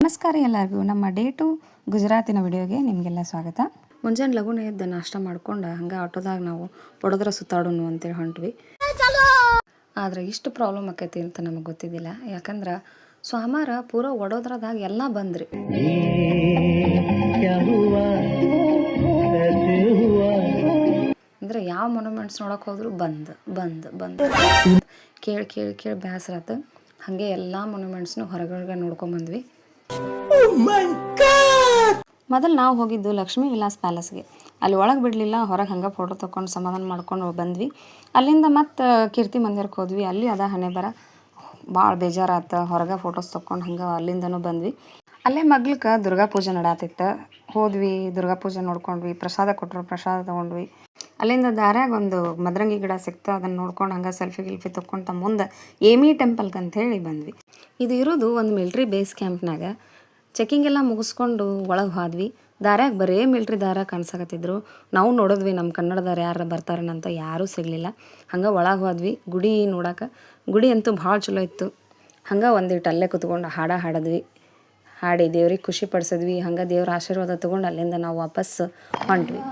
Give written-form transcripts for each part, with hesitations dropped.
ನಮಸ್ಕಾರ ಎಲ್ಲರಿಗೂ. ನಮ್ಮ ಡೇ ಟು ಗುಜರಾತಿನ ವಿಡಿಯೋಗೆ ನಿಮಗೆಲ್ಲ ಸ್ವಾಗತ. ಮುಂಜಾನೆ ಲಘುನ ಎದ್ದು ನಾಷ್ಟ ಮಾಡ್ಕೊಂಡು ಹಂಗೆ ಆಟೋದಾಗ ನಾವು ವಡೋದರ ಸುತ್ತಾಡೋಣ ಅಂತೇಳಿ ಹೊಂಟ್ವಿ. ಆದರೆ ಇಷ್ಟು ಪ್ರಾಬ್ಲಮ್ ಆಕೈತಿ ಅಂತ ನಮಗೆ ಗೊತ್ತಿದ್ದಿಲ್ಲ. ಯಾಕಂದ್ರೆ ಸೋಮವಾರ ಪೂರ ವಡೋದರದಾಗ ಎಲ್ಲ ಬಂದ್ರಿ. ಅಂದರೆ ಯಾವ ಮೊನ್ಯುಮೆಂಟ್ಸ್ ನೋಡೋಕೆ ಹೋದ್ರು ಬಂದ್ ಕೇಳಿ ಬೇಸರಾತು. ಹಾಗೆ ಎಲ್ಲ ಮೊನ್ಯುಮೆಂಟ್ಸ್ನು ಹೊರಗಡೆ ನೋಡ್ಕೊಂಬಂದ್ವಿ. ಮೊದಲು ನಾವು ಹೋಗಿದ್ದು ಲಕ್ಷ್ಮೀ ವಿಲಾಸ್ ಪ್ಯಾಲೇಸ್ಗೆ. ಅಲ್ಲಿ ಒಳಗೆ ಬಿಡಲಿಲ್ಲ, ಹೊರಗೆ ಹಂಗೆ ಫೋಟೋ ತೊಗೊಂಡು ಸಮಾಧಾನ ಮಾಡ್ಕೊಂಡು ಬಂದ್ವಿ. ಅಲ್ಲಿಂದ ಮತ್ತೆ ಕೀರ್ತಿ ಮಂದಿರಕ್ಕೆ ಹೋದ್ವಿ. ಅಲ್ಲಿ ಅದ ಹಣೆ ಬರ ಭಾಳ ಬೇಜಾರಾತ. ಹೊರಗೆ ಫೋಟೋಸ್ ತೊಗೊಂಡು ಹಂಗೆ ಅಲ್ಲಿಂದನೂ ಬಂದ್ವಿ. ಅಲ್ಲೇ ಮಗ್ಲಕ್ಕೆ ದುರ್ಗಾ ಪೂಜೆ ನಡಾತಿತ್ತು. ಹೋದ್ವಿ, ದುರ್ಗಾ ಪೂಜೆ ನೋಡ್ಕೊಂಡ್ವಿ. ಪ್ರಸಾದ ಕೊಟ್ಟರು, ಪ್ರಸಾದ ತೊಗೊಂಡ್ವಿ. ಅಲ್ಲಿಂದ ದಾರ್ಯಾಗ ಒಂದು ಮದರಂಗಿ ಗಿಡ ಸಿಕ್ತು. ಅದನ್ನು ನೋಡ್ಕೊಂಡು ಹಂಗೆ ಸೆಲ್ಫಿ ತೊಗೊಂತ ಮುಂದೆ ಏಮಿ ಟೆಂಪಲ್ಗೆ ಅಂಥೇಳಿ ಬಂದ್ವಿ. ಇದು ಇರೋದು ಒಂದು ಮಿಲ್ಟ್ರಿ ಬೇಸ್ ಕ್ಯಾಂಪ್ನಾಗ. ಚೆಕಿಂಗ್ ಎಲ್ಲ ಮುಗಿಸ್ಕೊಂಡು ಒಳಗೆ ಹೋದ್ವಿ. ದಾರ್ಯಾಗ ಬರೇ ಮಿಲ್ಟ್ರಿ ದಾರ ಕಾಣಿಸಾಕತ್ತಿದ್ರು. ನಾವು ನೋಡಿದ್ವಿ ನಮ್ಮ ಕನ್ನಡದವ್ರು ಯಾರು ಬರ್ತಾರನಂತ, ಯಾರೂ ಸಿಗಲಿಲ್ಲ. ಹಂಗೆ ಒಳಗೆ ಹೋದ್ವಿ ಗುಡಿ ನೋಡಕ್ಕೆ. ಗುಡಿ ಅಂತೂ ಭಾಳ ಚಲೋ ಇತ್ತು. ಹಂಗೆ ಒಂದಿಟ್ಟು ಅಲ್ಲೇ ಕುತ್ಕೊಂಡು ಹಾಡಿದ್ವಿ. ಹಾಡಿ ದೇವ್ರಿಗೆ ಖುಷಿ ಪಡಿಸಿದ್ವಿ. ಹಂಗೆ ದೇವ್ರ ಆಶೀರ್ವಾದ ತೊಗೊಂಡು ಅಲ್ಲಿಂದ ನಾವು ವಾಪಸ್ ಹೊಂಟ್ವಿ.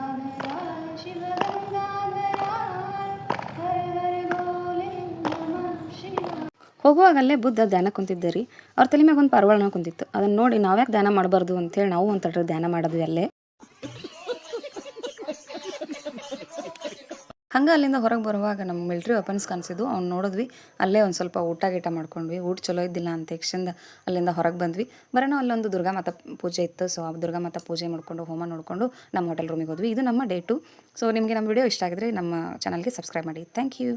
ಹೋಗುವಾಗ ಅಲ್ಲೇ ಬುದ್ಧ ಧ್ಯಾನ ಕುಂತಿದ್ದೆ ರೀ. ಅವ್ರ ತಲೆ ಮ್ಯಾಗ ಒಂದು ಪಾರಿವಾಳ ಕುಂತಿತ್ತು. ಅದನ್ನು ನೋಡಿ ನಾವ್ಯಾಕೆ ಧ್ಯಾನ ಮಾಡಬಾರ್ದು ಅಂತೇಳಿ ನಾವು ಒಂದು ತಟ್ರೆ ಧ್ಯಾನ ಮಾಡಿದ್ವಿ ಅಲ್ಲೇ. ಹಂಗೆ ಅಲ್ಲಿಂದ ಹೊರಗೆ ಬರುವಾಗ ನಮ್ಮ ಮಿಲ್ಟ್ರಿ ವೆಪನ್ಸ್ ಕಾಣಿಸಿದ್ವು. ಅವ್ನು ನೋಡಿದ್ವಿ. ಅಲ್ಲೇ ಒಂದು ಸ್ವಲ್ಪ ಊಟ ಮಾಡ್ಕೊಂಡ್ವಿ. ಊಟ ಚಲೋ ಇದ್ದಿಲ್ಲ ಅಂತ ಯಕ್ಷಿಂದ ಅಲ್ಲಿಂದ ಹೊರಗೆ ಬಂದ್ವಿ. ಬರೋಣ ಅಲ್ಲೊಂದು ದುರ್ಗಾಮಾತಾ ಪೂಜೆ ಇತ್ತು. ಸೊ ಆ ದುರ್ಗಾಮಾತಾ ಪೂಜೆ ಮಾಡಿಕೊಂಡು ಹೋಮ ನೋಡಿಕೊಂಡು ನಮ್ಮ ಹೋಟೆಲ್ ರೂಮಿಗೆ ಹೋದ್ವಿ. ಇದು ನಮ್ಮ ಡೇ ಟು. ಸೊ ನಿಮಗೆ ನಮ್ಮ ವಿಡಿಯೋ ಇಷ್ಟ ಆಗಿದ್ರೆ ನಮ್ಮ ಚಾನಲ್ಗೆ ಸಬ್ಸ್ಕ್ರೈಬ್ ಮಾಡಿ. Thank you.